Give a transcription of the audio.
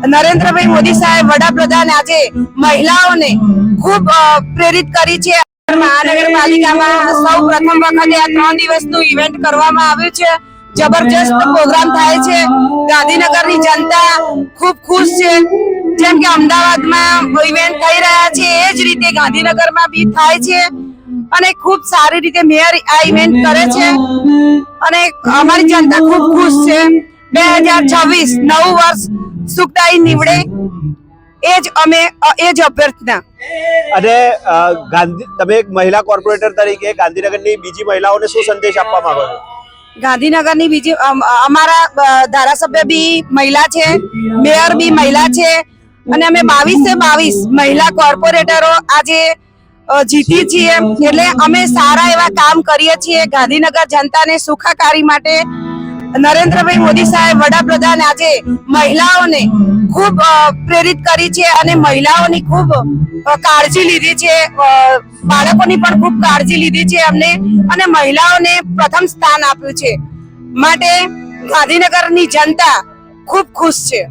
નરેન્દ્રભાઈ મોદી સાહેબ વડાપ્રધાન આજે મહિલાઓને ખૂબ પ્રેરિત કરી છે। મહાનગરપાલિકામાં સૌ પ્રથમ વખતે આ 3 દિવસનું ઇવેન્ટ કરવામાં આવ્યું છે। જબરજસ્ત પ્રોગ્રામ થાય છે। ગાંધીનગરની જનતા ખૂબ ખુશ છે। જેમ કે અમદાવાદમાં ઇવેન્ટ થઈ રહ્યા છે એ જ રીતે ગાંધીનગરમાં બી થાય છે અને ખૂબ સારી રીતે મેયર આ ઇવેન્ટ કરે છે અને અમારી જનતા ખૂબ ખુશ છે। 2026 નવું વર્ષ સુખદાયી નીવડે એ જ અભ્યર્થના। અને તમે એક મહિલા કોર્પોરેટર તરીકે ગાંધીનગરની બીજી મહિલાઓને શું સંદેશ આપવા માંગો છો? ગાંધીનગરની બીજી અમારા ધારાસભ્ય બી મહિલા છે, મેયર બી મહિલા છે અને અમે 22 મહિલા કોર્પોરેટરો આજે જીતી છીએ। એટલે અમે સારા એવા કામ કરીએ છીએ ગાંધીનગર જનતાને સુખાકારી માટે। નરેન્દ્રભાઈ મોદી સાહેબ વડાપ્રધાન આજે મહિલાઓને ખૂબ પ્રેરિત કરી છે અને મહિલાઓની ખૂબ કાળજી લીધી છે। બાળકોની પણ ખૂબ કાળજી લીધી છે અમને અને મહિલાઓને પ્રથમ સ્થાન આપ્યું છે। માટે ગાંધીનગરની જનતા ખૂબ ખુશ છે।